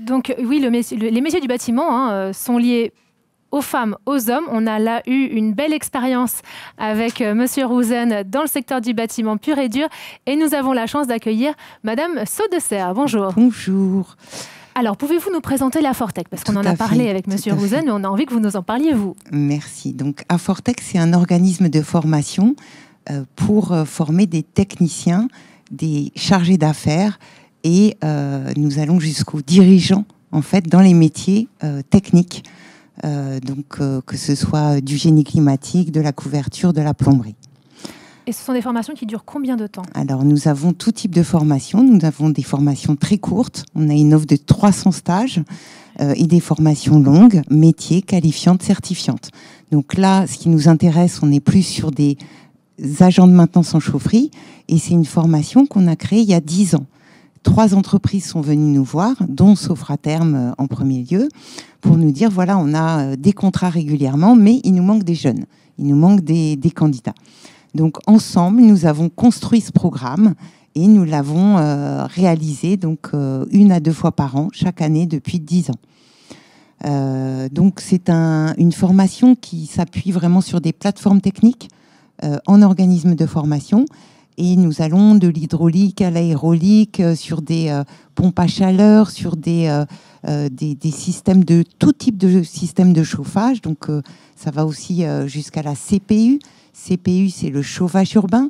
Donc oui, les métiers du bâtiment sont liés aux femmes, aux hommes. On a là eu une belle expérience avec Monsieur Rouzen dans le secteur du bâtiment pur et dur. Et nous avons la chance d'accueillir Madame Saudesserre. Bonjour. Bonjour. Alors, pouvez-vous nous présenter la Fortec? Parce qu'on en a parlé avec Monsieur Rouzen, mais on a envie que vous nous en parliez, vous. Merci. Donc, Afortec, c'est un organisme de formation pour former des techniciens, des chargés d'affaires, et nous allons jusqu'aux dirigeants, en fait, dans les métiers techniques. Que ce soit du génie climatique, de la couverture, de la plomberie. Et ce sont des formations qui durent combien de temps? Alors, nous avons tout type de formations. Nous avons des formations très courtes. On a une offre de 300 stages et des formations longues, métiers, qualifiantes, certifiantes. Donc là, ce qui nous intéresse, on est plus sur des agents de maintenance en chaufferie. Et c'est une formation qu'on a créée il y a 10 ans. 3 entreprises sont venues nous voir, dont Sofraterm en premier lieu, pour nous dire, voilà, on a des contrats régulièrement, mais il nous manque des jeunes, il nous manque des candidats. Donc, ensemble, nous avons construit ce programme et nous l'avons réalisé donc 1 à 2 fois par an, chaque année, depuis 10 ans. Donc, c'est une formation qui s'appuie vraiment sur des plateformes techniques en organisme de formation. Et nous allons de l'hydraulique à l'aérolique, sur des pompes à chaleur, sur des systèmes de tout type de systèmes de chauffage. Donc, ça va aussi jusqu'à la CPU. CPU, c'est le chauffage urbain.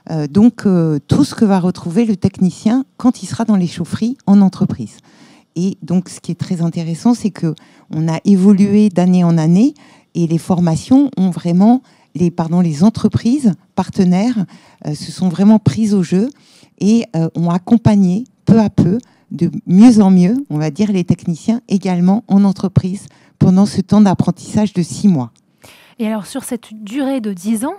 Tout ce que va retrouver le technicien quand il sera dans les chaufferies en entreprise. Et donc, ce qui est très intéressant, c'est qu'on a évolué d'année en année et les formations ont vraiment... les entreprises partenaires se sont vraiment prises au jeu et ont accompagné peu à peu, de mieux en mieux, on va dire, les techniciens également en entreprise pendant ce temps d'apprentissage de 6 mois. Et alors, sur cette durée de 10 ans,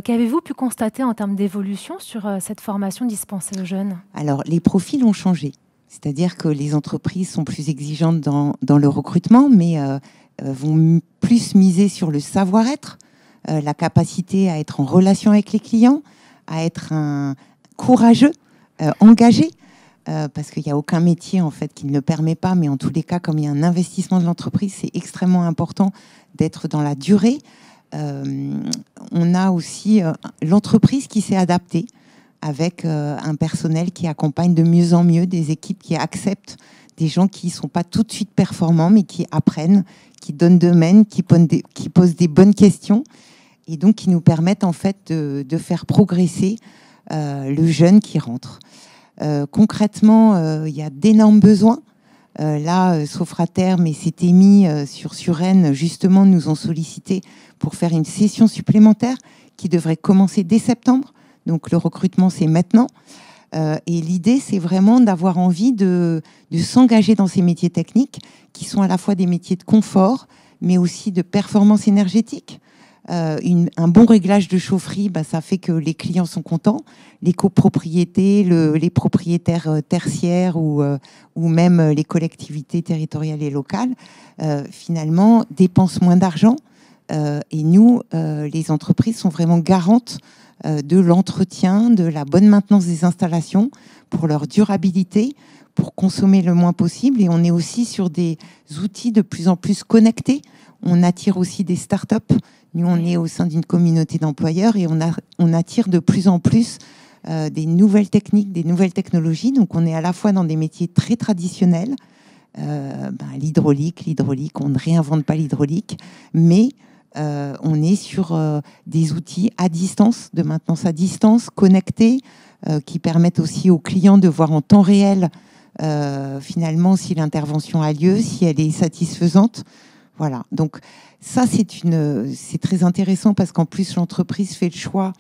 qu'avez-vous pu constater en termes d'évolution sur cette formation dispensée aux jeunes? Alors, les profils ont changé. C'est-à-dire que les entreprises sont plus exigeantes dans le recrutement, mais vont plus miser sur le savoir-être, la capacité à être en relation avec les clients, à être un courageux, engagé, parce qu'il n'y a aucun métier en fait qui ne le permet pas, mais en tous les cas, comme il y a un investissement de l'entreprise, c'est extrêmement important d'être dans la durée. On a aussi l'entreprise qui s'est adaptée avec un personnel qui accompagne de mieux en mieux, des équipes qui acceptent des gens qui ne sont pas tout de suite performants, mais qui apprennent, qui donnent de qui posent des bonnes questions et donc qui nous permettent en fait de faire progresser le jeune qui rentre. Concrètement, il y a d'énormes besoins. Là, Sofraterm et CTMI sur Suresnes, justement, nous ont sollicité pour faire une session supplémentaire qui devrait commencer dès septembre. Donc, le recrutement, c'est maintenant. Et l'idée, c'est vraiment d'avoir envie de s'engager dans ces métiers techniques qui sont à la fois des métiers de confort, mais aussi de performance énergétique. Un bon réglage de chaufferie, ça fait que les clients sont contents. Les copropriétés, les propriétaires tertiaires ou même les collectivités territoriales et locales, finalement, dépensent moins d'argent. Et nous, les entreprises sont vraiment garantes de l'entretien, de la bonne maintenance des installations pour leur durabilité, pour consommer le moins possible. Et on est aussi sur des outils de plus en plus connectés. On attire aussi des startups. Nous, on est au sein d'une communauté d'employeurs et on attire de plus en plus des nouvelles techniques, des nouvelles technologies. Donc, on est à la fois dans des métiers très traditionnels, l'hydraulique, on ne réinvente pas l'hydraulique, mais on est sur des outils à distance, de maintenance à distance, connectés, qui permettent aussi aux clients de voir en temps réel, finalement, si l'intervention a lieu, si elle est satisfaisante. Voilà, donc ça, c'est très intéressant parce qu'en plus, l'entreprise fait le choix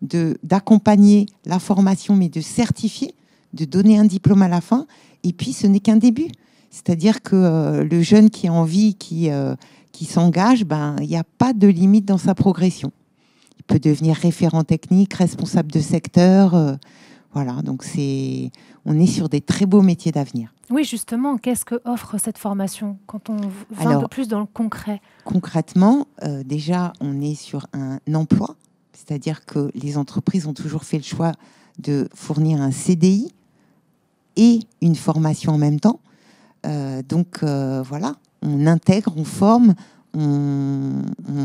d'accompagner la formation, mais de certifier, de donner un diplôme à la fin. Et puis, ce n'est qu'un début. C'est-à-dire que le jeune qui a envie, qui s'engage, il n'y a pas de limite dans sa progression. Il peut devenir référent technique, responsable de secteur. Voilà, donc on est sur des très beaux métiers d'avenir. Oui, justement, qu'est-ce que offre cette formation quand on va un peu plus dans le concret? Concrètement, déjà, on est sur un emploi, c'est-à-dire que les entreprises ont toujours fait le choix de fournir un CDI et une formation en même temps. Voilà, on intègre, on forme, on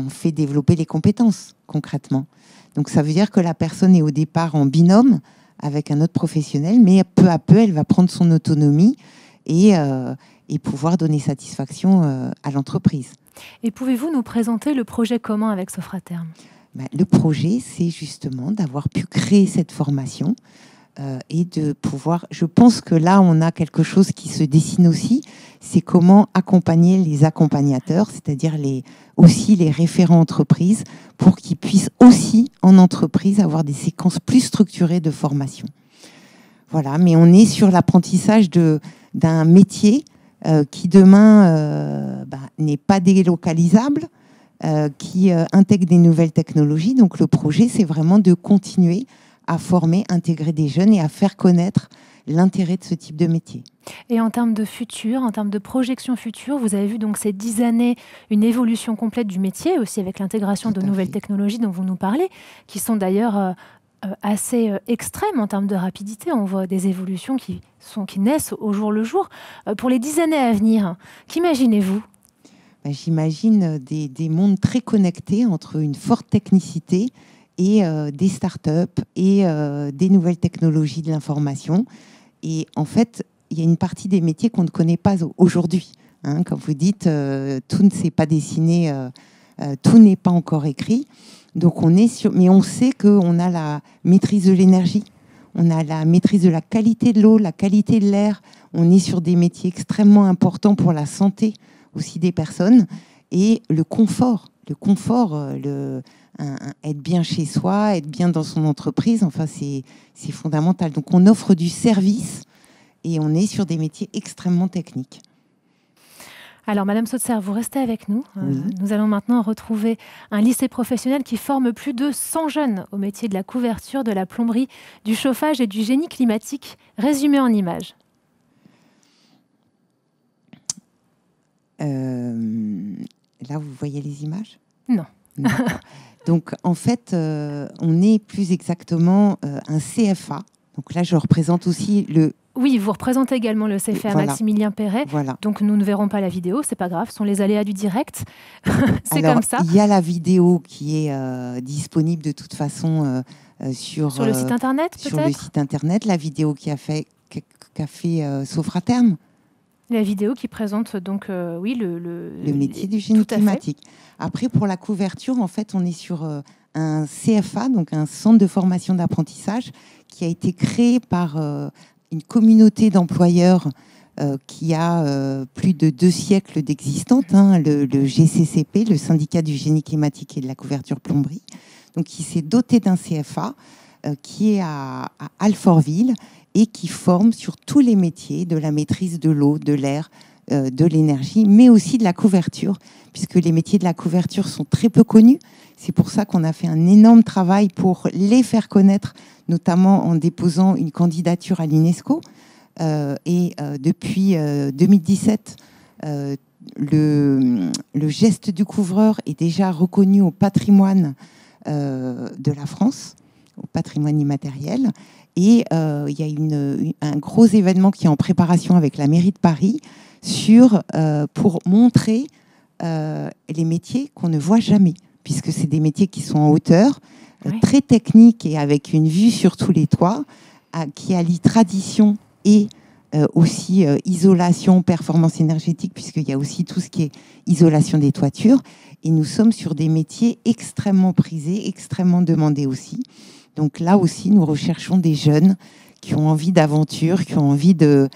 fait développer les compétences concrètement. Donc ça veut dire que la personne est au départ en binôme avec un autre professionnel, mais peu à peu, elle va prendre son autonomie et pouvoir donner satisfaction à l'entreprise. Et pouvez-vous nous présenter le projet commun avec Sofraterm ? Le projet, c'est justement d'avoir pu créer cette formation et de pouvoir... Je pense que là, on a quelque chose qui se dessine aussi, c'est comment accompagner les accompagnateurs, c'est-à-dire aussi les référents entreprises, pour qu'ils puissent aussi, en entreprise, avoir des séquences plus structurées de formation. Voilà, mais on est sur l'apprentissage d'un métier qui demain n'est pas délocalisable, qui intègre des nouvelles technologies. Donc le projet, c'est vraiment de continuer à former, intégrer des jeunes et à faire connaître l'intérêt de ce type de métier. Et en termes de futur, en termes de projection future, vous avez vu donc ces 10 années une évolution complète du métier, aussi avec l'intégration de nouvelles technologies dont vous nous parlez, qui sont d'ailleurs assez extrêmes en termes de rapidité. On voit des évolutions qui naissent au jour le jour. Pour les 10 années à venir, qu'imaginez-vous ? J'imagine des mondes très connectés entre une forte technicité et des startups et des nouvelles technologies de l'information. Et en fait, il y a une partie des métiers qu'on ne connaît pas aujourd'hui. Hein, comme vous dites, tout ne s'est pas dessiné, tout n'est pas encore écrit. Donc mais on sait qu'on a la maîtrise de l'énergie, on a la maîtrise de la qualité de l'eau, la qualité de l'air. On est sur des métiers extrêmement importants pour la santé aussi des personnes. Et le confort, être bien chez soi, être bien dans son entreprise, enfin c'est fondamental. Donc on offre du service et on est sur des métiers extrêmement techniques. Alors Madame Sautser, vous restez avec nous. Oui. Nous allons maintenant retrouver un lycée professionnel qui forme plus de 100 jeunes au métier de la couverture, de la plomberie, du chauffage et du génie climatique, résumé en images. Là, vous voyez les images ? Non. Donc, en fait, on est plus exactement un CFA. Donc là, je représente aussi le... Oui, vous représentez également le CFA Voilà. Maximilien Perret. Voilà. Donc, nous ne verrons pas la vidéo, c'est pas grave, ce sont les aléas du direct. C'est Alors, comme ça. Il y a la vidéo qui est disponible de toute façon sur le site internet, peut-être ? Sur le site internet, la vidéo qu'a fait Sofraterm. La vidéo qui présente donc, oui, le métier du génie climatique. Après, pour la couverture, en fait, on est sur un CFA, donc un centre de formation d'apprentissage, qui a été créé par une communauté d'employeurs qui a plus de 2 siècles d'existence, hein, le GCCP, le syndicat du génie climatique et de la couverture plomberie. Donc, il s'est doté d'un CFA qui est à Alfortville et qui forme sur tous les métiers de la maîtrise de l'eau, de l'air, de l'énergie, mais aussi de la couverture, puisque les métiers de la couverture sont très peu connus. C'est pour ça qu'on a fait un énorme travail pour les faire connaître, notamment en déposant une candidature à l'UNESCO. Depuis 2017, le geste du couvreur est déjà reconnu au patrimoine de la France, au patrimoine immatériel. Et il y a un gros événement qui est en préparation avec la mairie de Paris pour montrer les métiers qu'on ne voit jamais, puisque c'est des métiers qui sont en hauteur, très techniques et avec une vue sur tous les toits, qui allient tradition et aussi isolation, performance énergétique, puisqu'il y a aussi tout ce qui est isolation des toitures. Et nous sommes sur des métiers extrêmement prisés, extrêmement demandés aussi. Donc là aussi, nous recherchons des jeunes qui ont envie d'aventure, qui ont envie de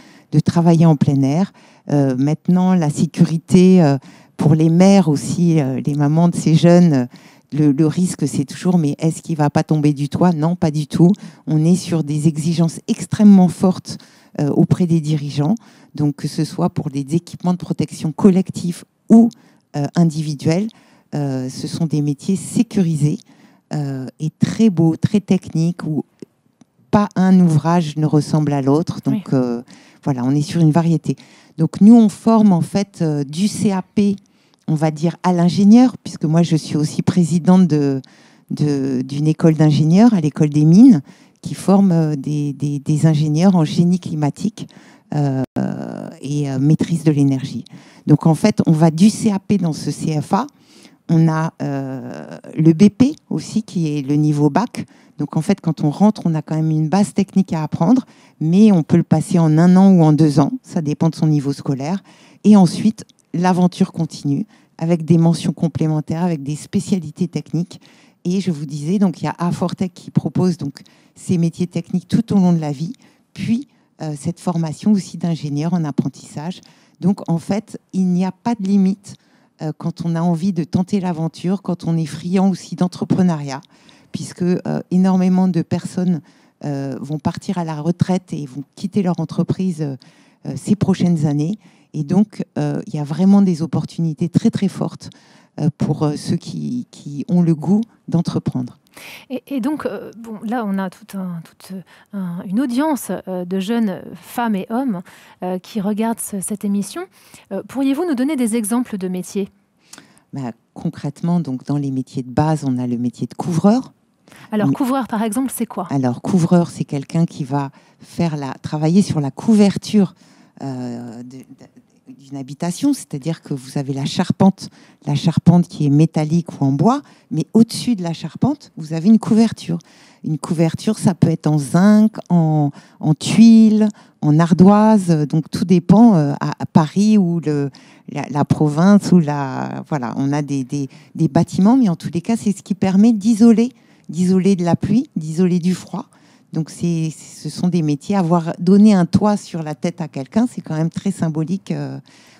travailler en plein air. Maintenant, la sécurité pour les mères aussi, les mamans de ces jeunes, le risque, c'est toujours, mais est-ce qu'il ne va pas tomber du toit ? Non, pas du tout. On est sur des exigences extrêmement fortes auprès des dirigeants. Donc, que ce soit pour des équipements de protection collectifs ou individuels, ce sont des métiers sécurisés. Et très beau, très technique, où pas un ouvrage ne ressemble à l'autre. Donc voilà, on est sur une variété. Donc nous, on forme en fait du CAP, on va dire, à l'ingénieur, puisque moi, je suis aussi présidente d'une école d'ingénieurs à l'école des mines, qui forme des ingénieurs en génie climatique et maîtrise de l'énergie. Donc en fait, on va du CAP dans ce CFA. On a le BP aussi, qui est le niveau bac. Donc en fait, quand on rentre, on a quand même une base technique à apprendre, mais on peut le passer en 1 an ou en 2 ans. Ça dépend de son niveau scolaire. Et ensuite, l'aventure continue avec des mentions complémentaires, avec des spécialités techniques. Et je vous disais, donc il y a Afortech qui propose donc ces métiers techniques tout au long de la vie, puis cette formation aussi d'ingénieur en apprentissage. Donc en fait, il n'y a pas de limite quand on a envie de tenter l'aventure, quand on est friand aussi d'entrepreneuriat, puisque énormément de personnes vont partir à la retraite et vont quitter leur entreprise ces prochaines années. Et donc, il y a vraiment des opportunités très, très fortes pour ceux qui ont le goût d'entreprendre. Et donc, bon, là, on a une audience de jeunes femmes et hommes qui regardent cette émission. Pourriez-vous nous donner des exemples de métiers ? Concrètement, donc, dans les métiers de base, on a le métier de couvreur. Alors, couvreur, par exemple, c'est quoi ? Alors, couvreur, c'est quelqu'un qui va travailler sur la couverture d'une habitation, c'est-à-dire que vous avez la charpente qui est métallique ou en bois, mais au-dessus de la charpente, vous avez une couverture. Une couverture, ça peut être en zinc, en tuiles, en ardoise, donc tout dépend à Paris ou la province, ou voilà, on a des bâtiments, mais en tous les cas, c'est ce qui permet d'isoler de la pluie, d'isoler du froid. Donc, ce sont des métiers. Avoir donné un toit sur la tête à quelqu'un, c'est quand même très symbolique.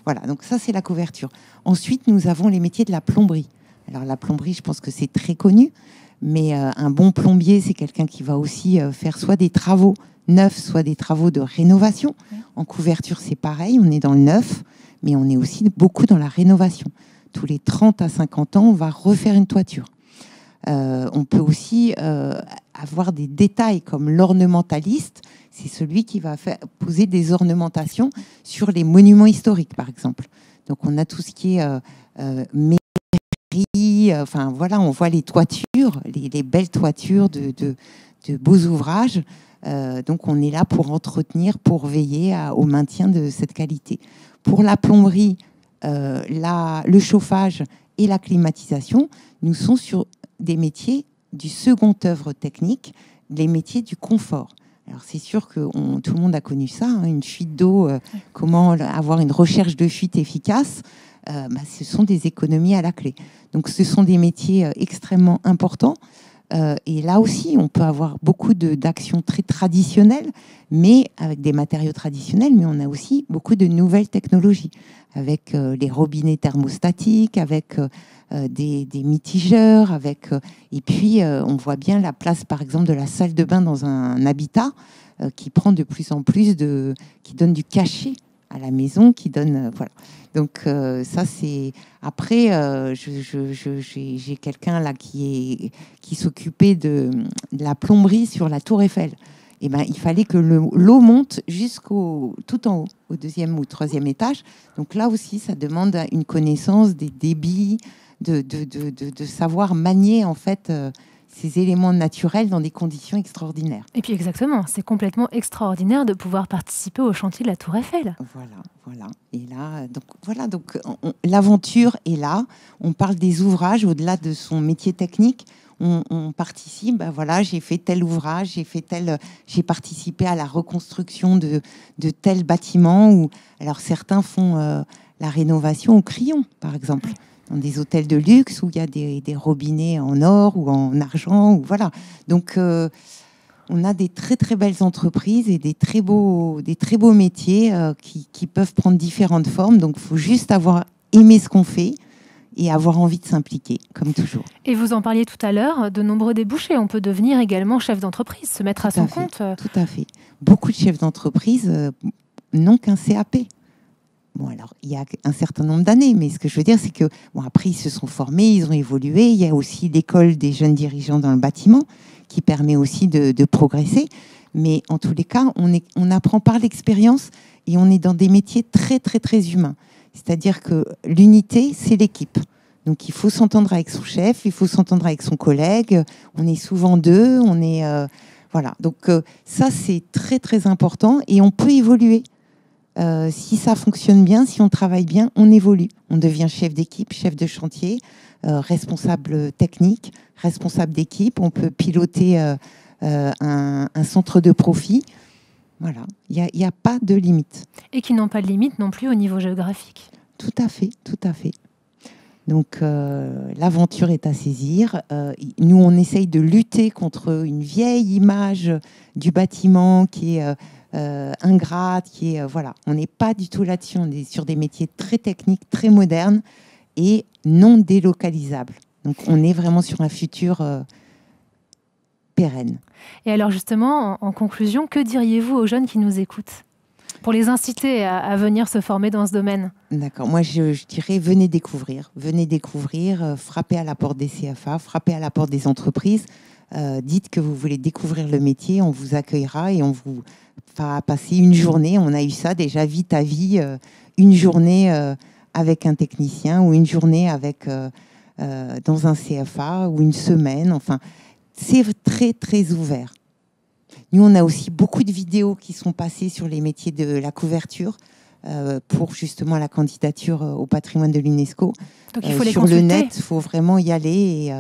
Voilà, donc ça, c'est la couverture. Ensuite, nous avons les métiers de la plomberie. Alors, la plomberie, je pense que c'est très connu, mais un bon plombier, c'est quelqu'un qui va aussi faire soit des travaux neufs, soit des travaux de rénovation. En couverture, c'est pareil, on est dans le neuf, mais on est aussi beaucoup dans la rénovation. Tous les 30 à 50 ans, on va refaire une toiture. On peut aussi avoir des détails comme l'ornementaliste. C'est celui qui va poser des ornementations sur les monuments historiques, par exemple. Donc, on a tout ce qui est mairie. Enfin, voilà, on voit les toitures, les belles toitures de beaux ouvrages. Donc, on est là pour entretenir, pour veiller au maintien de cette qualité. Pour la plomberie, le chauffage et la climatisation, nous sommes sur des métiers du second œuvre technique, les métiers du confort. Alors c'est sûr que tout le monde a connu ça, hein, une fuite d'eau, comment avoir une recherche de fuite efficace, ce sont des économies à la clé. Donc ce sont des métiers extrêmement importants. Et là aussi, on peut avoir beaucoup d'actions très traditionnelles, mais avec des matériaux traditionnels, mais on a aussi beaucoup de nouvelles technologies, avec les robinets thermostatiques, avec des mitigeurs, et puis on voit bien la place, par exemple, de la salle de bain dans un habitat qui prend de plus en plus qui donne du cachet à la maison, qui donne voilà. Donc ça c'est après j'ai quelqu'un là qui s'occupait de la plomberie sur la Tour Eiffel. Et il fallait que l'eau monte tout en haut, au 2e ou 3e étage. Donc là aussi, ça demande une connaissance des débits, de savoir manier en fait ces éléments naturels dans des conditions extraordinaires. Et puis exactement, c'est complètement extraordinaire de pouvoir participer au chantier de la Tour Eiffel. Voilà. Et là, donc l'aventure est là. On parle des ouvrages au-delà de son métier technique. On participe. Voilà, j'ai fait tel ouvrage, j'ai participé à la reconstruction de tel bâtiment. Alors certains font la rénovation au crayon, par exemple. Dans des hôtels de luxe où il y a des robinets en or ou en argent. Voilà. Donc, on a des très, très belles entreprises et des très beaux métiers qui peuvent prendre différentes formes. Donc, il faut juste avoir aimé ce qu'on fait et avoir envie de s'impliquer, comme toujours. Et vous en parliez tout à l'heure, de nombreux débouchés. On peut devenir également chef d'entreprise, se mettre à son compte. Tout à fait. Beaucoup de chefs d'entreprise n'ont qu'un CAP. Bon, alors, il y a un certain nombre d'années, mais ce que je veux dire, c'est que, après, ils se sont formés, ils ont évolué. Il y a aussi l'école des jeunes dirigeants dans le bâtiment qui permet aussi de progresser. Mais en tous les cas, on apprend par l'expérience et on est dans des métiers très, très, très humains. C'est-à-dire que l'unité, c'est l'équipe. Donc, il faut s'entendre avec son chef, il faut s'entendre avec son collègue. On est souvent deux, voilà. Donc, ça, c'est très, très important et on peut évoluer. Si ça fonctionne bien, si on travaille bien, on évolue. On devient chef d'équipe, chef de chantier, responsable technique, responsable d'équipe. On peut piloter un centre de profit. Voilà, il n'y a pas de limite. Et qui n'ont pas de limite non plus au niveau géographique. Tout à fait, tout à fait. Donc l'aventure est à saisir. Nous, on essaye de lutter contre une vieille image du bâtiment qui est ingrate, qui est voilà. On n'est pas du tout là-dessus. On est sur des métiers très techniques, très modernes et non délocalisables. Donc on est vraiment sur un futur pérenne. Et alors justement, en conclusion, que diriez-vous aux jeunes qui nous écoutent pour les inciter à venir se former dans ce domaine? D'accord. Moi, je dirais, venez découvrir, frappez à la porte des CFA, frappez à la porte des entreprises, dites que vous voulez découvrir le métier, on vous accueillera et on vous fera passer une journée. On a eu ça déjà, vie ta vie, une journée avec un technicien ou une journée avec dans un CFA ou une semaine. Enfin, c'est très, très ouvert. Nous, on a aussi beaucoup de vidéos qui sont passées sur les métiers de la couverture pour justement la candidature au patrimoine de l'UNESCO. Donc, il faut les sur consulter. Le net, il faut vraiment y aller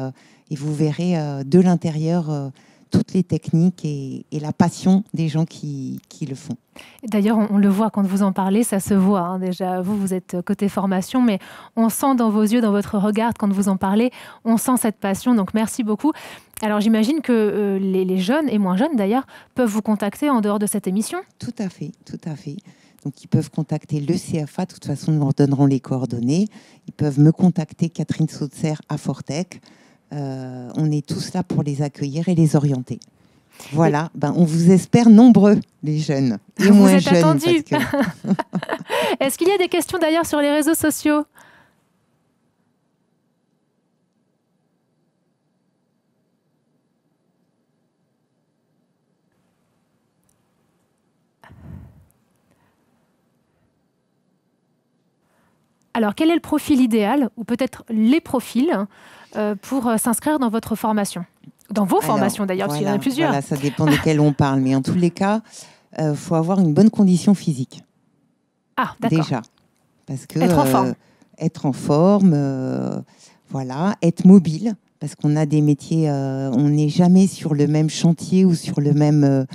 et vous verrez de l'intérieur toutes les techniques et la passion des gens qui le font. D'ailleurs, on le voit quand vous en parlez, ça se voit. Hein. Déjà, vous êtes côté formation, mais on sent dans vos yeux, dans votre regard, quand vous en parlez, on sent cette passion. Donc, merci beaucoup. Alors, j'imagine que les jeunes, et moins jeunes d'ailleurs, peuvent vous contacter en dehors de cette émission? Tout à fait, tout à fait. Donc, ils peuvent contacter le CFA. De toute façon, nous leur donnerons les coordonnées. Ils peuvent me contacter, Catherine Sautzer, à Fortec. On est tous là pour les accueillir et les orienter. Voilà, on vous espère nombreux, les jeunes. Et vous moins êtes jeunes. attendus. Parce que... Est-ce qu'il y a des questions d'ailleurs sur les réseaux sociaux? Alors, quel est le profil idéal, ou peut-être les profils, pour s'inscrire dans votre formation? Dans vos formations d'ailleurs, parce qu'il y en a plusieurs. Voilà, ça dépend desquelles on parle. Mais en tous les cas, faut avoir une bonne condition physique. Ah, d'accord. Déjà. Parce que, être en forme. Être en forme, voilà. Être mobile, parce qu'on a des métiers, on n'est jamais sur le même chantier ou sur le même...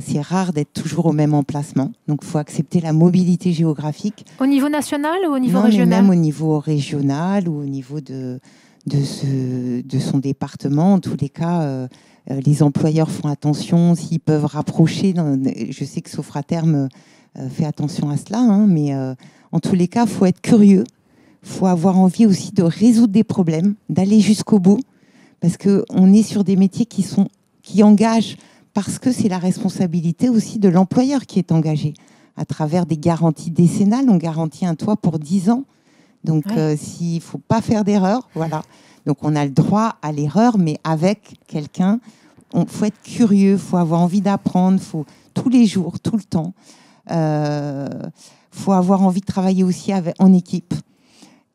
c'est rare d'être toujours au même emplacement. Donc, il faut accepter la mobilité géographique. Au niveau national ou au niveau non, régional? mais même au niveau régional ou au niveau de son département. En tous les cas, les employeurs font attention s'ils peuvent rapprocher. Je sais que Sofraterm fait attention à cela, hein, mais en tous les cas, il faut être curieux. Il faut avoir envie aussi de résoudre des problèmes, d'aller jusqu'au bout, parce qu'on est sur des métiers qui engagent, parce que c'est la responsabilité aussi de l'employeur qui est engagé. À travers des garanties décennales, on garantit un toit pour 10 ans. Donc, s'il ne faut pas faire d'erreur, voilà. Donc, on a le droit à l'erreur, mais avec quelqu'un, il faut être curieux, il faut avoir envie d'apprendre, faut tous les jours, tout le temps. Faut avoir envie de travailler aussi en équipe.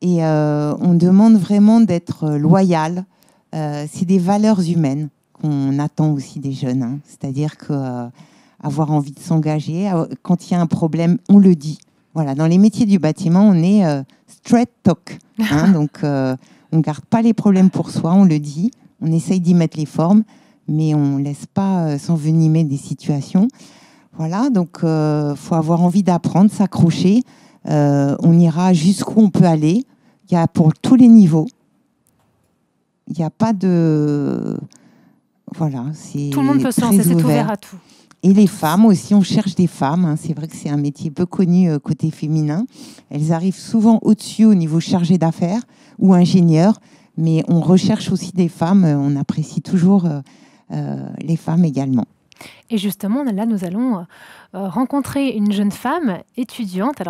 Et on demande vraiment d'être loyal. C'est des valeurs humaines qu'on attend aussi des jeunes. Hein. C'est-à-dire qu'avoir envie de s'engager, quand il y a un problème, on le dit. Voilà, dans les métiers du bâtiment, on est straight talk. Hein, donc, on ne garde pas les problèmes pour soi, on le dit. On essaye d'y mettre les formes, mais on ne laisse pas s'envenimer des situations. Voilà, donc faut avoir envie d'apprendre, s'accrocher. On ira jusqu'où on peut aller. Il y a pour tous les niveaux. Il n'y a pas de... Voilà, c'est tout le monde peut se lancer, c'est ouvert à tout. Et les femmes aussi, on cherche des femmes. Hein. C'est vrai que c'est un métier peu connu côté féminin. Elles arrivent souvent au-dessus au niveau chargé d'affaires ou ingénieur, mais on recherche aussi des femmes. On apprécie toujours les femmes également. Et justement, là, nous allons rencontrer une jeune femme étudiante. Alors,